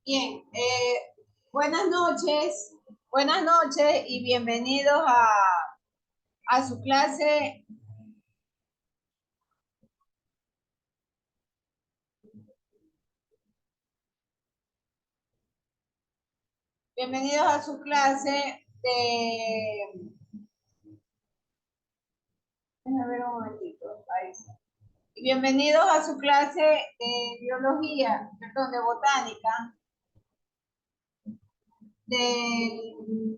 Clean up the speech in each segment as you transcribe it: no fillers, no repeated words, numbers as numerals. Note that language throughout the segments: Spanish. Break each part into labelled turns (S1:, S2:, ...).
S1: Bien, buenas noches y bienvenidos a su clase, bienvenidos a su clase de, déjame ver un momentito, ahí está. Bienvenidos a su clase de biología, perdón, de botánica, del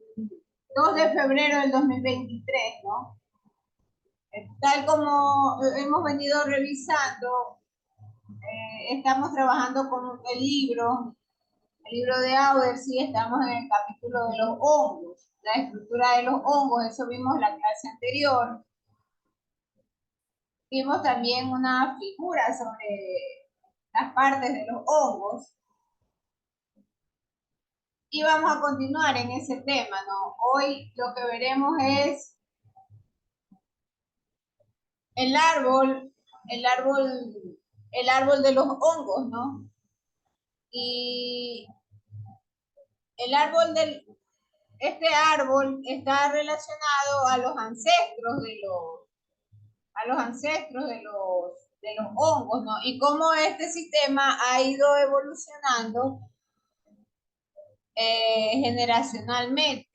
S1: 2 de febrero del 2023, ¿no? Tal como hemos venido revisando, estamos trabajando con el libro de Auder, sí, estamos en el capítulo de los hongos, la estructura de los hongos, eso vimos en la clase anterior. Vimos también una figura sobre las partes de los hongos y vamos a continuar en ese tema, ¿no? Hoy lo que veremos es el árbol, el árbol, el árbol de los hongos, ¿no? Y el árbol del, este árbol está relacionado a los ancestros de los hongos, ¿no? Y cómo este sistema ha ido evolucionando generacionalmente.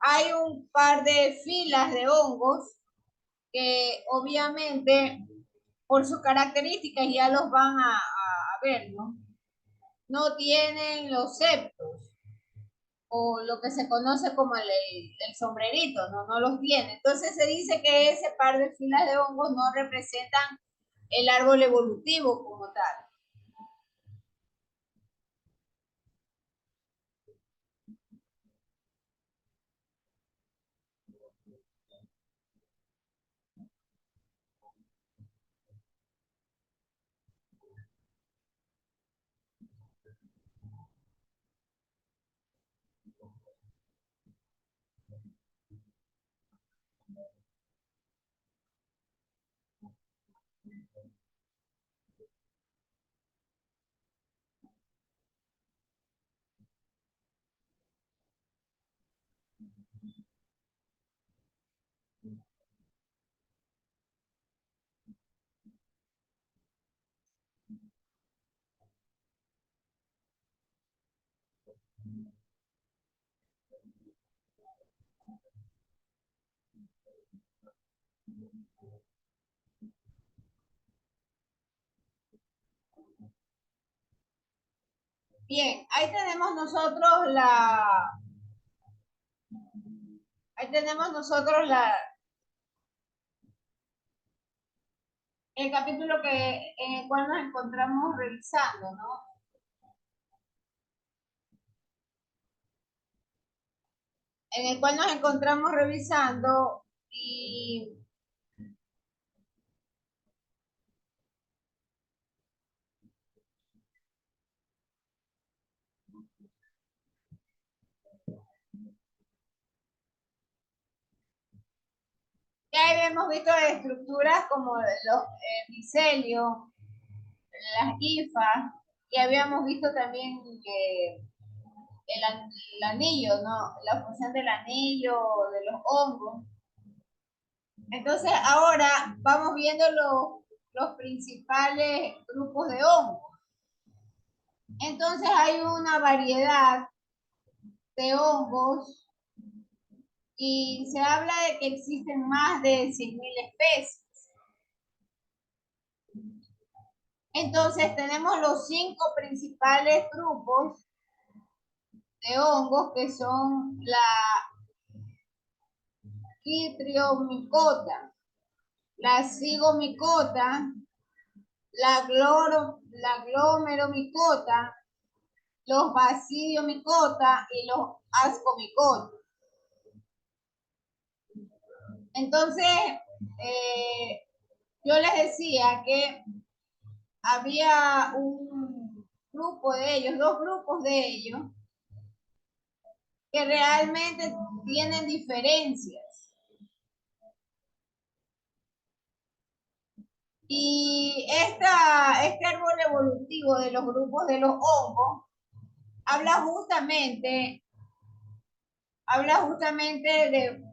S1: Hay un par de filas de hongos que obviamente por sus características ya los van a ver, ¿no? No tienen los septos o lo que se conoce como el sombrerito, ¿no? No los tiene. Entonces se dice que ese par de filas de hongos no representan el árbol evolutivo como tal. Bien, ahí tenemos nosotros el capítulo en el cual nos encontramos revisando, ¿no? En el cual nos encontramos revisando y ya hemos visto estructuras como los micelios, las hifas, y habíamos visto también que el anillo, ¿no? La función del anillo, de los hongos. Entonces, ahora vamos viendo los principales grupos de hongos. Entonces, hay una variedad de hongos y se habla de que existen más de 100.000 especies. Entonces, tenemos los 5 principales grupos de hongos que son la quitriomicota, la zigomicota, la glomeromicota, los basidiomicota y los ascomicota. Entonces, eh, yo les decía que había un grupo de ellos, dos grupos de ellos, que realmente tienen diferencias. Y este árbol evolutivo de los grupos de los hongos habla justamente, habla justamente de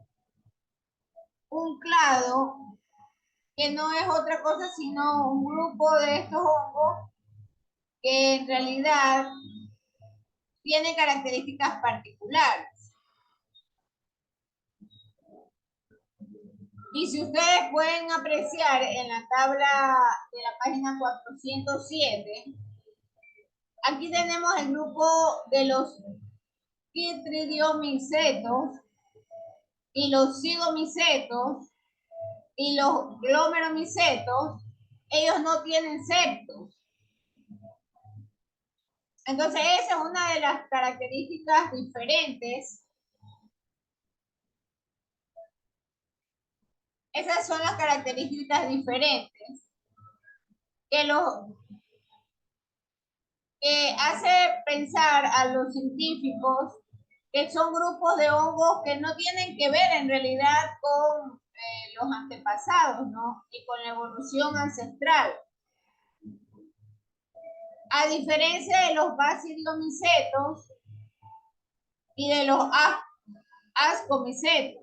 S1: un clado que no es otra cosa sino un grupo de estos hongos que en realidad tiene características particulares. Y si ustedes pueden apreciar en la tabla de la página 407, aquí tenemos el grupo de los quitridiomicetos y los cigomicetos y los glomeromicetos. Ellos no tienen septos. Entonces esa es una de las características diferentes. Esas son las características diferentes que que hace pensar a los científicos que son grupos de hongos que no tienen que ver en realidad con los antepasados, ¿no? Y con la evolución ancestral. A diferencia de los basilomicetos y de los ascomicetos,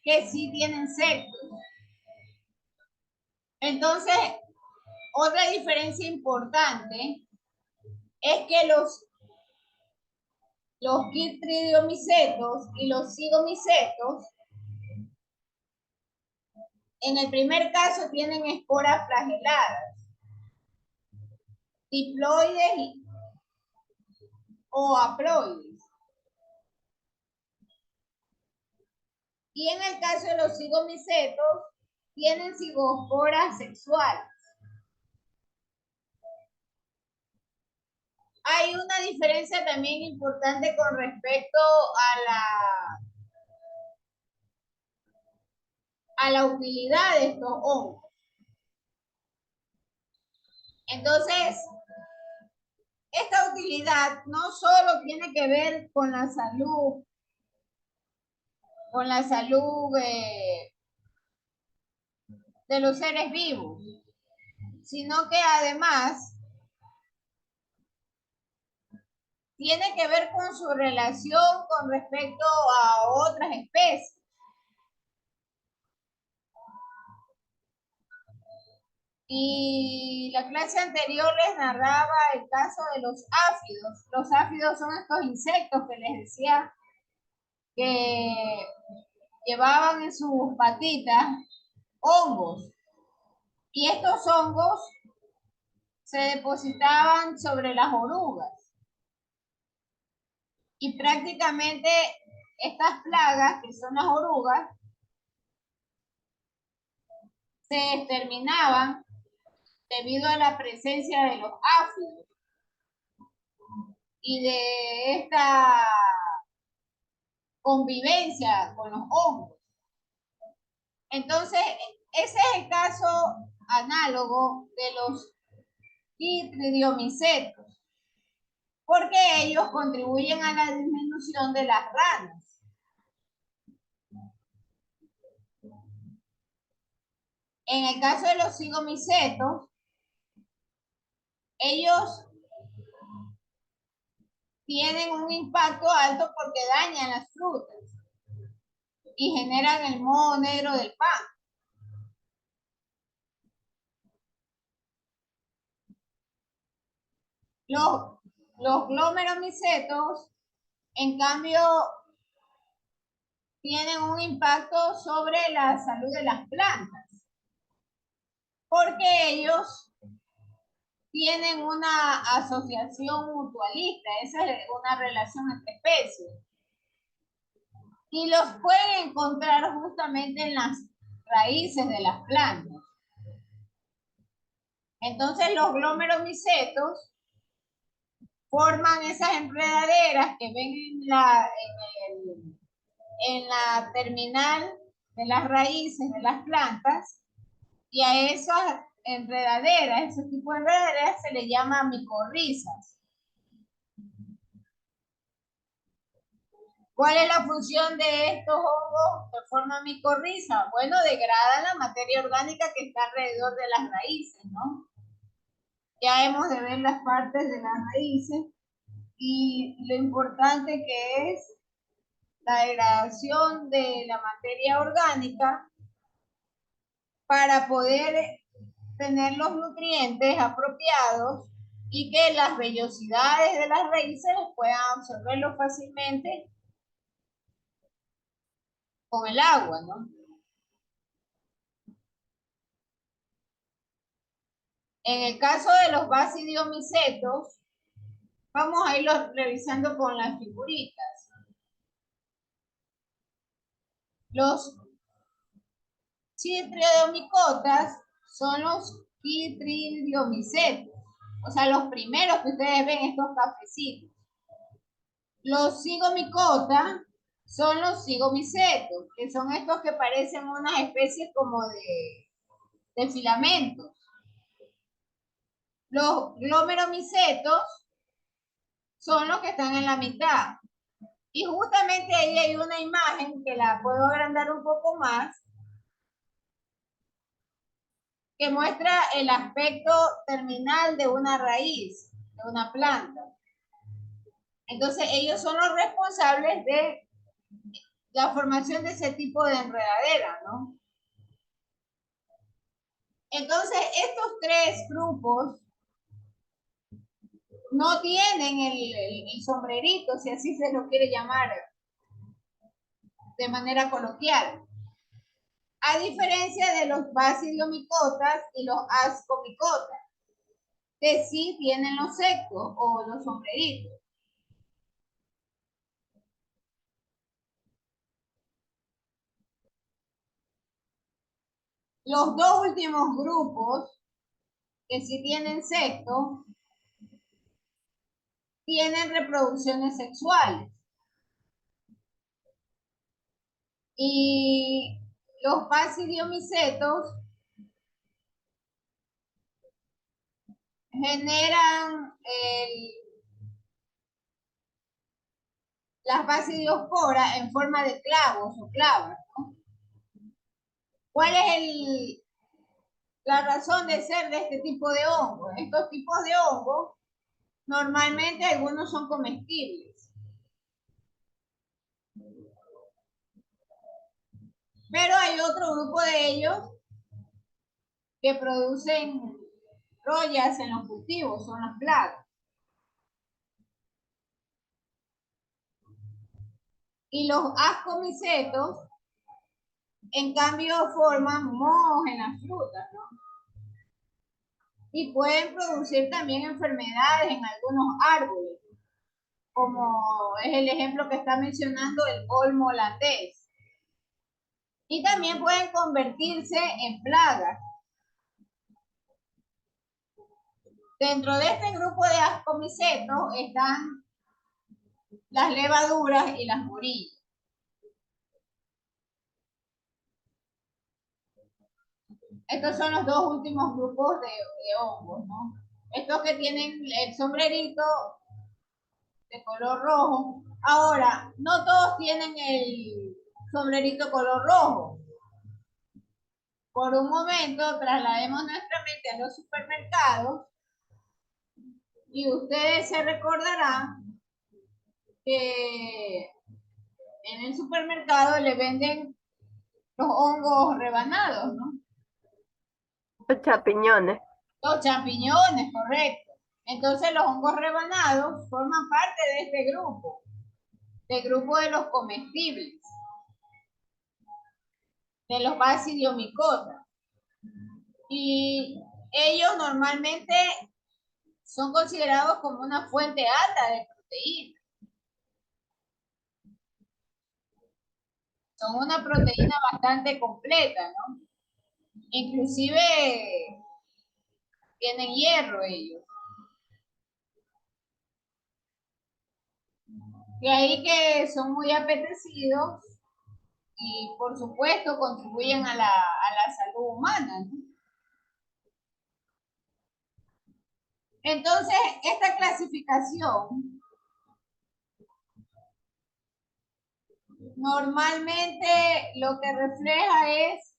S1: que sí tienen septos. Entonces, otra diferencia importante es que los quitridiomicetos y los cigomicetos, en el primer caso tienen esporas flageladas, diploides o haploides. Y en el caso de los cigomicetos, tienen cigosporas sexuales. Hay una diferencia también importante con respecto a la utilidad de estos hongos. Entonces, esta utilidad no solo tiene que ver con la salud de los seres vivos, sino que además tiene que ver con su relación con respecto a otras especies. Y la clase anterior les narraba el caso de los áfidos. Los áfidos son estos insectos que les decía que llevaban en sus patitas hongos. Y estos hongos se depositaban sobre las orugas. Y prácticamente estas plagas, que son las orugas, se exterminaban debido a la presencia de los áfidos y de esta convivencia con los hongos. Entonces, ese es el caso análogo de los quitridiomicetos, porque ellos contribuyen a la disminución de las ranas. En el caso de los cigomicetos, ellos tienen un impacto alto porque dañan las frutas y generan el moho negro del pan. Los glomeromicetos, en cambio, tienen un impacto sobre la salud de las plantas, porque ellos tienen una asociación mutualista, esa es una relación entre especies, y los pueden encontrar justamente en las raíces de las plantas. Entonces los glomeromicetos forman esas enredaderas que ven en la terminal de las raíces de las plantas, y a esas enredaderas, ese tipo de enredaderas se le llama micorrizas. ¿Cuál es la función de estos hongos que forman micorriza? Bueno, degradan la materia orgánica que está alrededor de las raíces, ¿no? Ya hemos de ver las partes de las raíces y lo importante que es la degradación de la materia orgánica para poder tener los nutrientes apropiados y que las vellosidades de las raíces puedan absorberlo fácilmente con el agua, ¿no? En el caso de los basidiomicetos, vamos a irlos revisando con las figuritas. Los chitridiomicotas son los chitridiomicetos, o sea, los primeros que ustedes ven, estos cafecitos. Los cigomicotas son los cigomicetos, que son estos que parecen unas especies como de filamentos. Los glomeromicetos son los que están en la mitad. Y justamente ahí hay una imagen que la puedo agrandar un poco más, que muestra el aspecto terminal de una raíz, de una planta. Entonces ellos son los responsables de la formación de ese tipo de enredadera, ¿no? Entonces estos tres grupos no tienen el sombrerito, si así se lo quiere llamar de manera coloquial. A diferencia de los basidiomicotas y los ascomicotas, que sí tienen los sectos o los sombreritos. Los dos últimos grupos, que sí tienen sectos, tienen reproducciones sexuales. Y los basidiomicetos generan las basidiosporas en forma de clavos o clavas, ¿no? ¿Cuál es la razón de ser de este tipo de hongos? Estos tipos de hongos, normalmente algunos son comestibles, pero hay otro grupo de ellos que producen rollas en los cultivos, son las plagas. Y los ascomicetos, en cambio, forman mohos en las frutas, ¿no? Y pueden producir también enfermedades en algunos árboles, como es el ejemplo que está mencionando el olmo holandés. Y también pueden convertirse en plagas. Dentro de este grupo de ascomicetos están las levaduras y las morillas. Estos son los dos últimos grupos de hongos, ¿no? Estos que tienen el sombrerito de color rojo. Ahora, no todos tienen el sombrerito color rojo. Por un momento, traslademos nuestra mente a los supermercados y ustedes se recordarán que en el supermercado le venden los hongos rebanados, ¿no?
S2: Los champiñones.
S1: Los champiñones, correcto. Entonces los hongos rebanados forman parte de este grupo, del grupo de los comestibles, de los basidiomicotas. Y ellos normalmente son considerados como una fuente alta de proteína. Son una proteína bastante completa, ¿no? Inclusive tienen hierro ellos. De ahí que son muy apetecidos y por supuesto contribuyen a la salud humana, ¿no? Entonces, esta clasificación normalmente lo que refleja es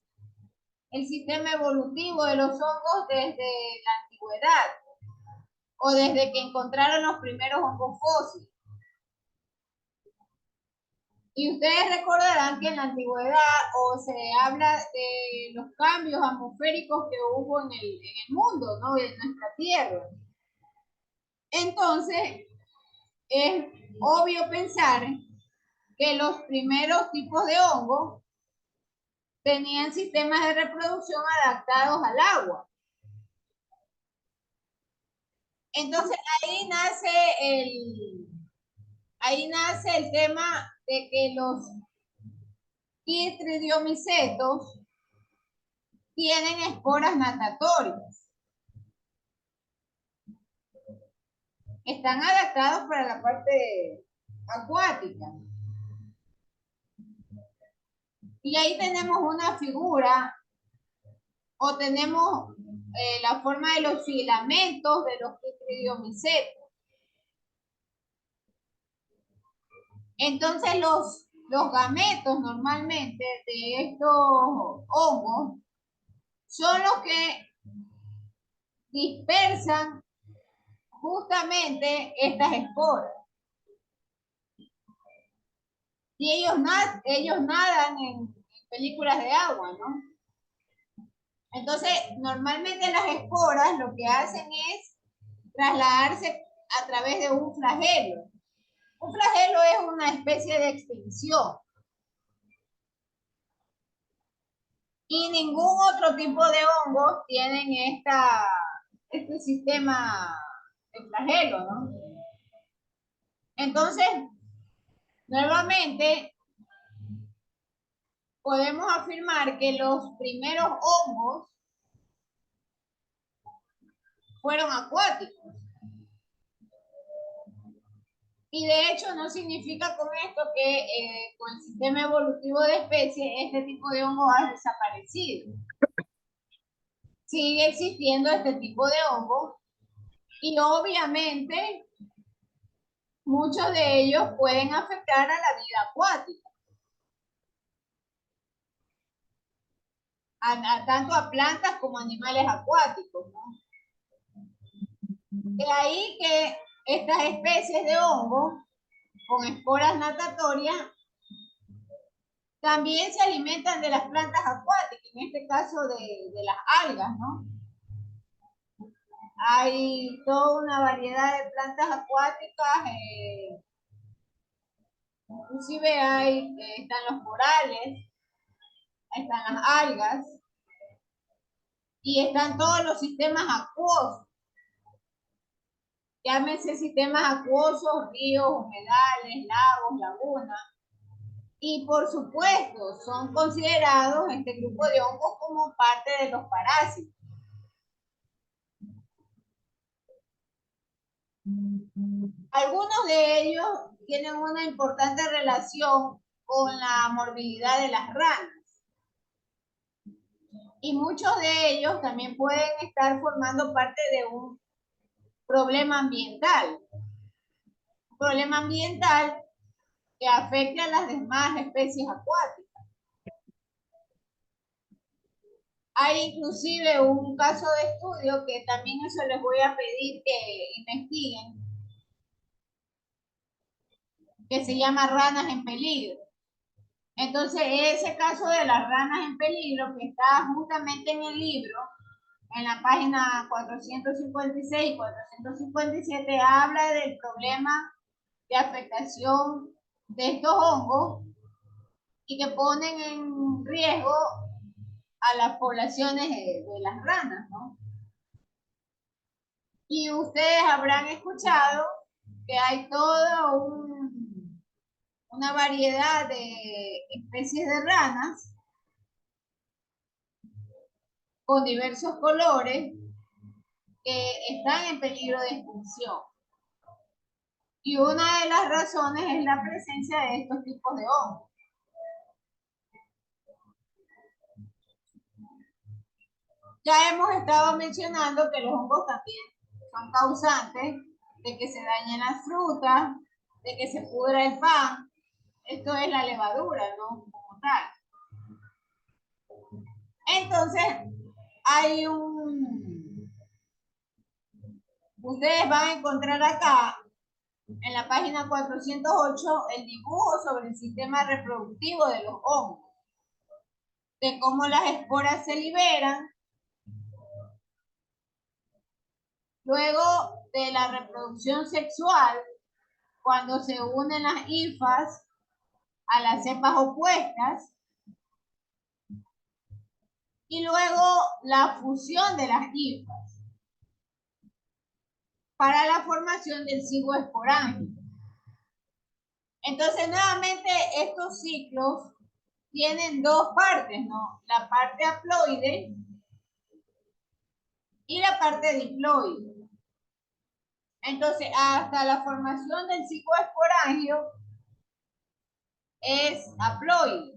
S1: el sistema evolutivo de los hongos desde la antigüedad. o desde que encontraron los primeros hongos fósiles. Y ustedes recordarán que en la antigüedad o se habla de los cambios atmosféricos que hubo en el mundo, ¿no? En nuestra Tierra. Entonces, es obvio pensar que los primeros tipos de hongos tenían sistemas de reproducción adaptados al agua. Entonces, ahí nace el tema de que los quistridiomicetos tienen esporas natatorias. Están adaptados para la parte acuática. Y ahí tenemos una figura, o tenemos la forma de los filamentos de los quistridiomicetos. Entonces los gametos normalmente de estos hongos son los que dispersan justamente estas esporas. Y ellos nadan en películas de agua, ¿no? Entonces, normalmente las esporas lo que hacen es trasladarse a través de un flagelo. Un flagelo es una especie de extinción. Y ningún otro tipo de hongos tienen este sistema de flagelo, ¿no? Entonces, nuevamente, podemos afirmar que los primeros hongos fueron acuáticos. Y de hecho no significa con esto que con el sistema evolutivo de especies este tipo de hongo ha desaparecido. Sigue existiendo este tipo de hongo y obviamente muchos de ellos pueden afectar a la vida acuática. Tanto a plantas como a animales acuáticos, ¿no? De ahí que estas especies de hongo con esporas natatorias también se alimentan de las plantas acuáticas, en este caso de las algas, ¿no? Hay toda una variedad de plantas acuáticas, inclusive están los corales, están las algas y están todos los sistemas acuosos. Llámense sistemas acuosos, ríos, humedales, lagos, lagunas. Y por supuesto, son considerados este grupo de hongos como parte de los parásitos. Algunos de ellos tienen una importante relación con la morbilidad de las ranas. Y muchos de ellos también pueden estar formando parte de un problema ambiental. Un problema ambiental que afecte a las demás especies acuáticas. Hay inclusive un caso de estudio que también eso les voy a pedir que investiguen, que se llama ranas en peligro. Entonces, ese caso de las ranas en peligro, que está justamente en el libro, en la página 456 y 457, habla del problema de afectación de estos hongos y que ponen en riesgo a las poblaciones de las ranas, ¿no? Y ustedes habrán escuchado que hay toda una variedad de especies de ranas con diversos colores que están en peligro de extinción. Y una de las razones es la presencia de estos tipos de hongos. Ya hemos estado mencionando que los hongos también son causantes de que se dañen las frutas, de que se pudra el pan. Esto es la levadura, ¿no? Como tal. Entonces, hay ustedes van a encontrar acá, en la página 408, el dibujo sobre el sistema reproductivo de los hongos, de cómo las esporas se liberan, luego de la reproducción sexual, cuando se unen las hifas a las cepas opuestas, y luego la fusión de las hifas para la formación del cigoesporangio. Entonces, nuevamente, estos ciclos tienen dos partes, ¿no? La parte haploide y la parte diploide. Entonces, hasta la formación del cigoesporangio es haploide.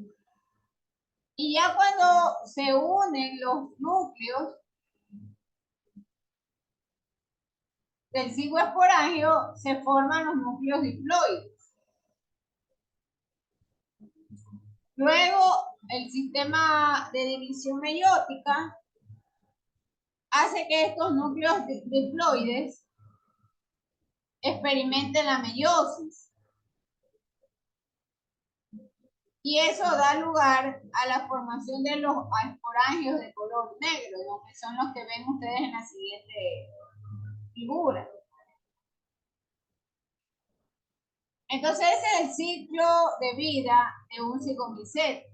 S1: Y ya cuando se unen los núcleos del cigoesporangio, se forman los núcleos diploides. Luego, el sistema de división meiótica hace que estos núcleos diploides experimenten la meiosis. Y eso da lugar a la formación de los esporangios de color negro, ¿no? Que son los que ven ustedes en la siguiente figura. Entonces ese es el ciclo de vida de un cigomiceto.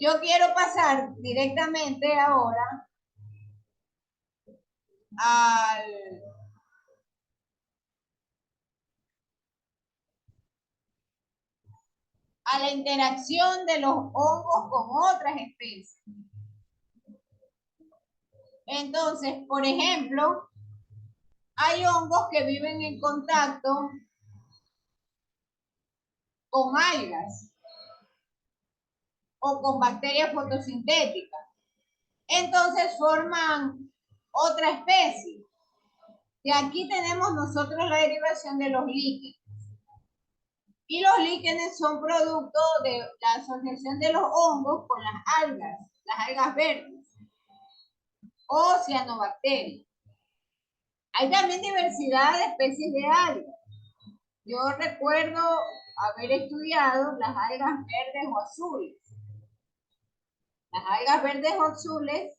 S1: Yo quiero pasar directamente ahora a la interacción de los hongos con otras especies. Entonces, por ejemplo, hay hongos que viven en contacto con algas o con bacterias fotosintéticas. Entonces forman otra especie. Y aquí tenemos nosotros la derivación de los líquenes. Y los líquenes son producto de la asociación de los hongos con las algas verdes o cianobacterias. Hay también diversidad de especies de algas. Yo recuerdo haber estudiado las algas verdes o azules. Las algas verdes o azules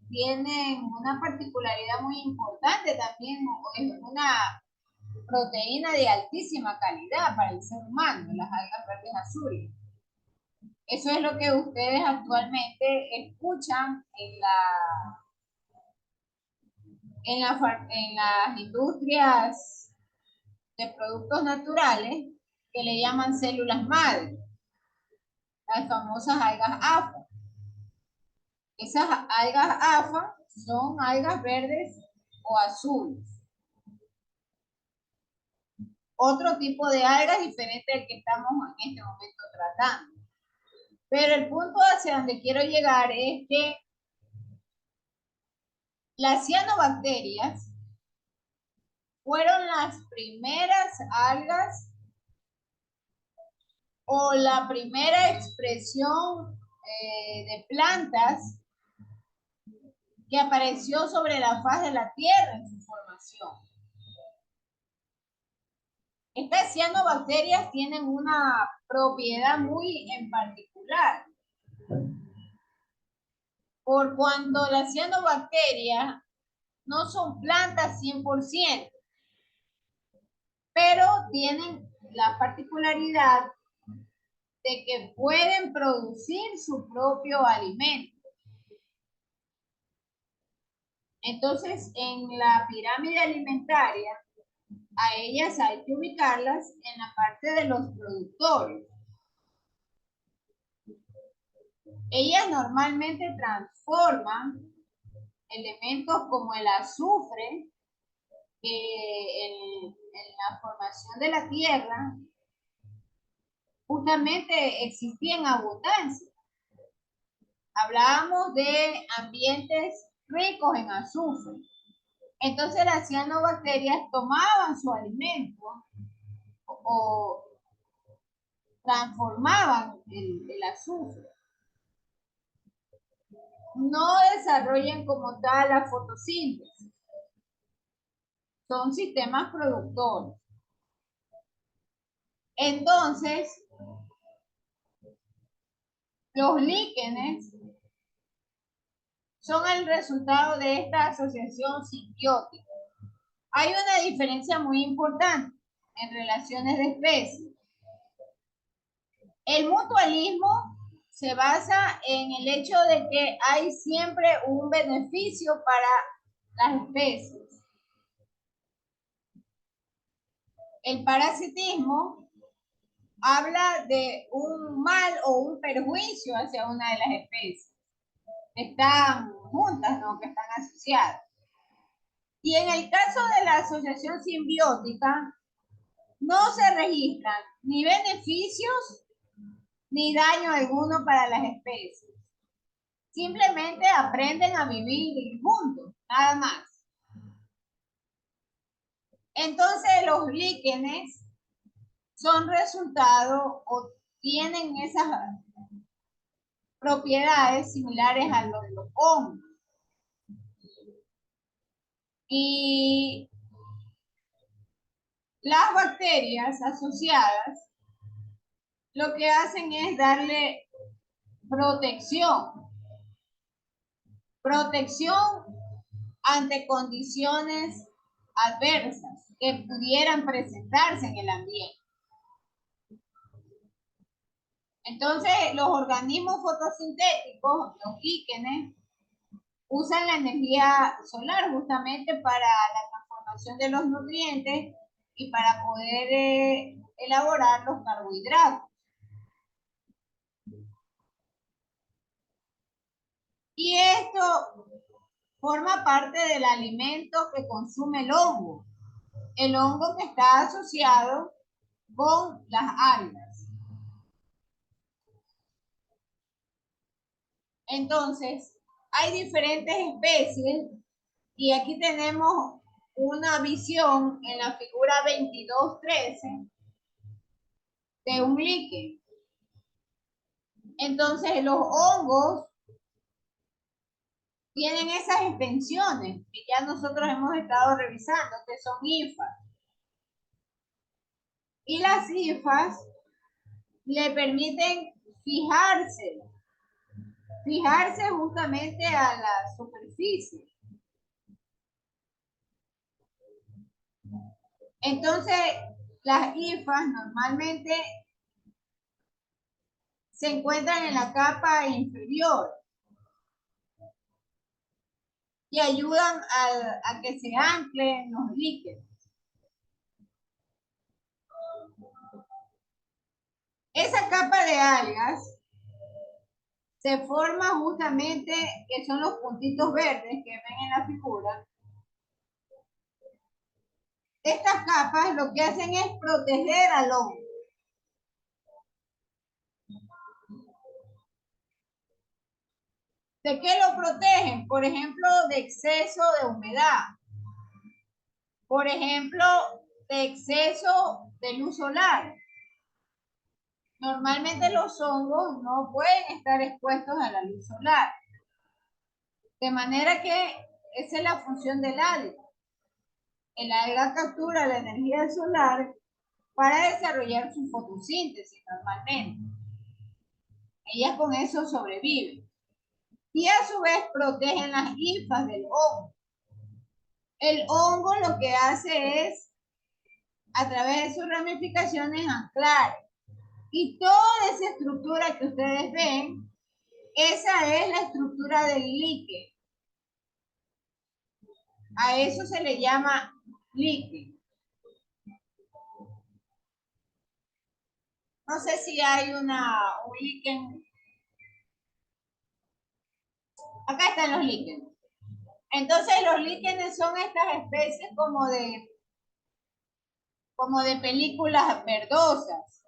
S1: tienen una particularidad muy importante también, es una proteína de altísima calidad para el ser humano, las algas verdes azules. Eso es lo que ustedes actualmente escuchan en las industrias de productos naturales que le llaman células madre, las famosas algas AFA. Esas algas AFA son algas verdes o azules. Otro tipo de algas diferente al que estamos en este momento tratando. Pero el punto hacia donde quiero llegar es que las cianobacterias fueron las primeras algas o la primera expresión de plantas que apareció sobre la faz de la Tierra en su formación. Estas cianobacterias tienen una propiedad muy en particular. Por cuanto las cianobacterias no son plantas 100%, pero tienen la particularidad de que pueden producir su propio alimento. Entonces, en la pirámide alimentaria, a ellas hay que ubicarlas en la parte de los productores. Ellas normalmente transforman elementos como el azufre, que en la formación de la tierra justamente existía en abundancia. Hablábamos de ambientes ricos en azufre. Entonces las cianobacterias tomaban su alimento o transformaban el azufre. No desarrollan como tal la fotosíntesis. Son sistemas productores. Entonces, los líquenes son el resultado de esta asociación simbiótica. Hay una diferencia muy importante en relaciones de especies. El mutualismo se basa en el hecho de que hay siempre un beneficio para las especies. El parasitismo habla de un mal o un perjuicio hacia una de las especies que están juntas, ¿no? Que están asociadas. Y en el caso de la asociación simbiótica, no se registran ni beneficios ni daño alguno para las especies. Simplemente aprenden a vivir juntos, nada más. Entonces los líquenes son resultado o tienen esas propiedades similares a los de los hongos. Y las bacterias asociadas lo que hacen es darle protección. Protección ante condiciones adversas que pudieran presentarse en el ambiente. Entonces, los organismos fotosintéticos, los líquenes, usan la energía solar justamente para la transformación de los nutrientes y para poder elaborar los carbohidratos. Y esto forma parte del alimento que consume el hongo. El hongo que está asociado con las algas. Entonces, hay diferentes especies y aquí tenemos una visión en la figura 2213 de un líquen. Entonces, los hongos tienen esas extensiones que ya nosotros hemos estado revisando, que son hifas. Y las hifas le permiten fijarse justamente a la superficie. Entonces, las hifas normalmente se encuentran en la capa inferior y ayudan a que se anclen los líquenes. Esa capa de algas se forma justamente, que son los puntitos verdes que ven en la figura. Estas capas lo que hacen es proteger al hongo. ¿De qué lo protegen? Por ejemplo, de exceso de humedad. Por ejemplo, de exceso de luz solar. Normalmente los hongos no pueden estar expuestos a la luz solar. De manera que esa es la función del alga. El alga captura la energía solar para desarrollar su fotosíntesis normalmente. Ellas con eso sobreviven. Y a su vez protegen las hifas del hongo. El hongo lo que hace es, a través de sus ramificaciones, anclar. Y toda esa estructura que ustedes ven, esa es la estructura del líquen. A eso se le llama líquen. No sé si hay un líquen. Acá están los líquenes. Entonces los líquenes son estas especies como de películas verdosas.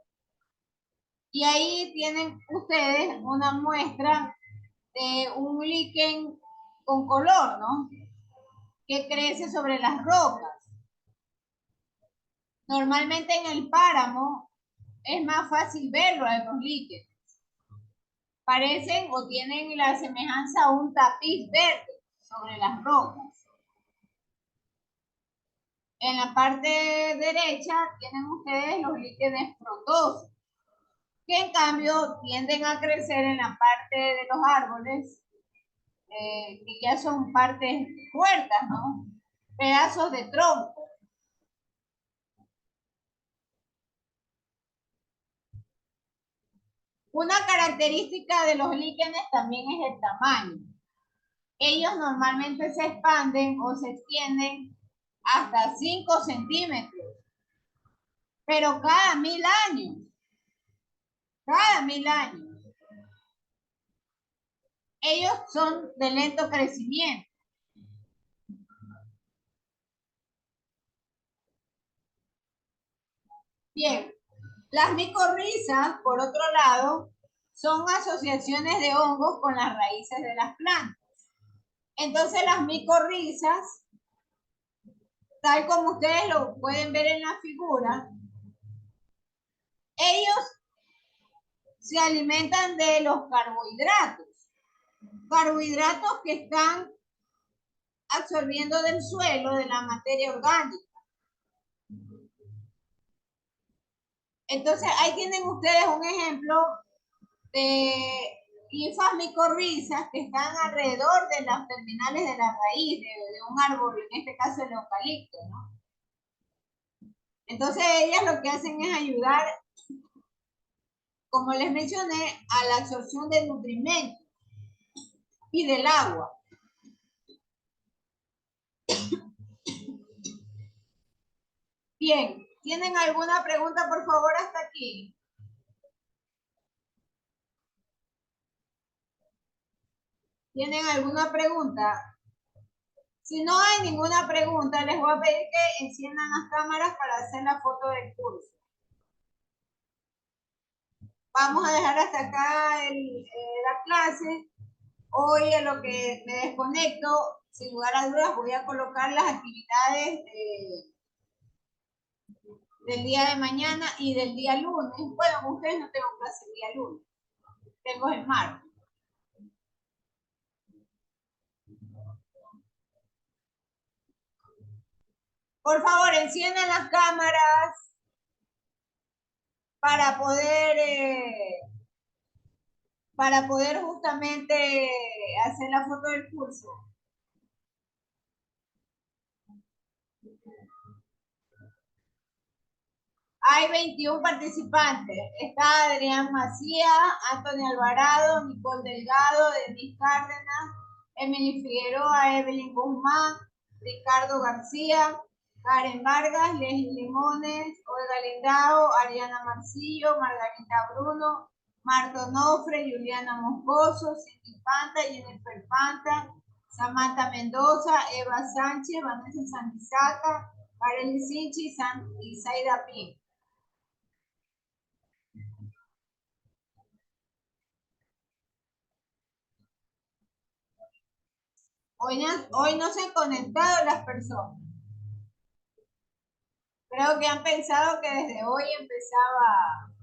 S1: Y ahí tienen ustedes una muestra de un líquen con color, ¿no? Que crece sobre las rocas. Normalmente en el páramo es más fácil verlo a los líquenes. Parecen o tienen la semejanza a un tapiz verde sobre las rocas. En la parte derecha tienen ustedes los líquenes frondosos, que en cambio tienden a crecer en la parte de los árboles, que ya son partes muertas, ¿no? Pedazos de tronco. Una característica de los líquenes también es el tamaño. Ellos normalmente se expanden o se extienden hasta 5 centímetros, pero cada 1000 años. Ellos son de lento crecimiento. Bien, las micorrizas, por otro lado, son asociaciones de hongos con las raíces de las plantas. Entonces las micorrizas, tal como ustedes lo pueden ver en la figura, ellos se alimentan de los carbohidratos que están absorbiendo del suelo, de la materia orgánica. Entonces ahí tienen ustedes un ejemplo de linfas micorrizas que están alrededor de las terminales de la raíz de un árbol, en este caso el eucalipto, ¿no? Entonces ellas lo que hacen es ayudar, como les mencioné, a la absorción de nutrimentos y del agua. Bien, ¿tienen alguna pregunta, por favor, hasta aquí? ¿Tienen alguna pregunta? Si no hay ninguna pregunta, les voy a pedir que enciendan las cámaras para hacer la foto del curso. Vamos a dejar hasta acá la clase. Hoy en lo que me desconecto, sin lugar a dudas, voy a colocar las actividades del día de mañana y del día lunes. Bueno, con ustedes no tengo clase el día lunes, tengo el martes. Por favor, enciendan las cámaras para poder justamente hacer la foto del curso. Hay 21 participantes. Está Adrián Macía, Antonio Alvarado, Nicole Delgado, Denis Cárdenas, Emily Figueroa, Evelyn Guzmán, Ricardo García, Karen Vargas, Leslie Limones, Olga Lindao, Ariana Marcillo, Margarita Bruno, Marto Nofre, Juliana Moscoso, Cindy Panta, Jennifer Panta, Samantha Mendoza, Eva Sánchez, Vanessa Santizaca, Kareli Sinchi y Zaida Pin. Hoy no se han conectado las personas. Creo que han pensado que desde hoy empezaba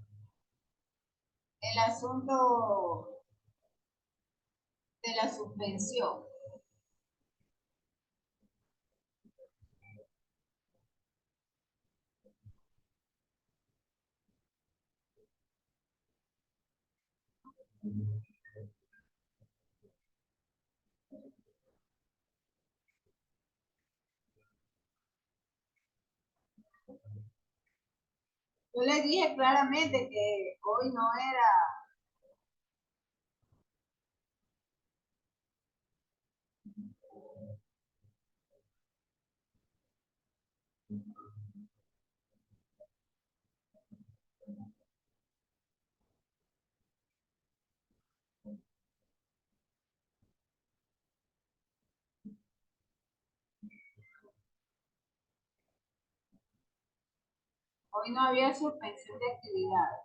S1: el asunto de la suspensión. Yo les dije claramente que hoy no era. Hoy no había suspensión de actividades.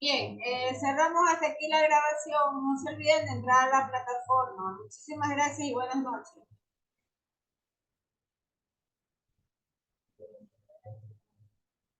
S1: Bien, cerramos hasta aquí la grabación. No se olviden de entrar a la plataforma. Muchísimas gracias y buenas noches.